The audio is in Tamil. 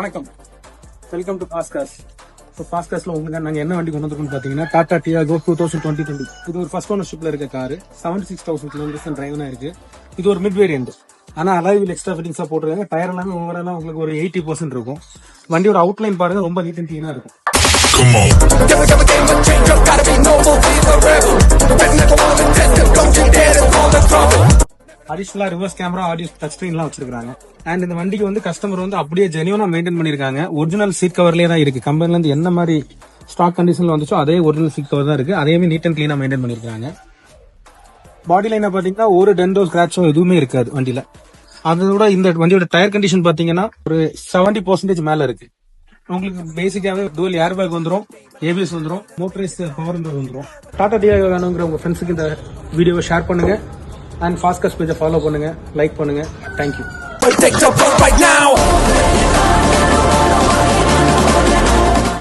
வணக்கம், வெல்கம் டு பாஸ்காஸ். ஸோ பாஸ்காஸ்ல உங்களுக்கு நாங்கள் என்ன வண்டி கொண்டு வந்திருக்கோம்னு பார்த்தீங்கன்னா டாடா டியாகோ 2020. இது ஒரு ஃபர்ஸ்ட் ஓனர்ஷிப்ல இருக்க காரு. 76,000 கிலோமீட்டர்ஸ் டிரைவனா இருக்கு. இது ஒரு மிட் வேரியன்ட். ஆனா அலாய்வில் எக்ஸ்ட்ரா ஃபிட்டிங்ஸா போட்டுருக்காங்க. டயர் எல்லாமே ஓவராலா உங்களுக்கு ஒரு 80% இருக்கும். வண்டியோட அவுட்லைன் பாருங்க, ரொம்ப நீட் அண்ட் கிளீனா இருக்கும். அடிஷனலா ரிவர்ஸ் கேமரா, ஆடியோ, டச் ஸ்கிரீன்லாம் வச்சிருக்காங்க. அண்ட் இந்த வண்டிக்கு வந்து கஸ்டமர் வந்து அப்படியே ஜெனியூனா மெயின்டைன் பண்ணிருக்காங்க. ஒரிஜினல் சீட் கவர்லயே தான் இருக்கு. கம்பெனில இருந்து என்ன மாதிரி ஸ்டாக் கண்டிஷன்ல வந்துச்சோ அதே ஒரிஜினல் சீட் கவர் தான் இருக்கு. அதேமே நீட் அண்ட் கிளீனா மெயின்டைன் பண்ணிருக்காங்க. பாடி லைனை பாத்தீங்கன்னா ஒரு டென்டோ ஸ்கிராச்சோ எதுவுமே இருக்காது வண்டியில. அதோட இந்த வண்டியோட டயர் கண்டிஷன் பாத்தீங்கன்னா ஒரு 70% மேல இருக்கு. உங்களுக்கு பேசிக்காவே டூவல் ஏர் பேக் வந்துடும், ஏபிஎஸ் வந்துடும், மோட்டரைஸ் பவர் விண்டோ வந்துடும். டாடா டியாகோ வேணுங்கிற உங்க ஃப்ரெண்ட்ஸுக்கு இந்த வீடியோவை ஷேர் பண்ணுங்க. அண்ட் பாஸ்காஸ்ட் பேஜை ஃபாலோ பண்ணுங்க, லைக் பண்ணுங்க. தேங்க்யூ.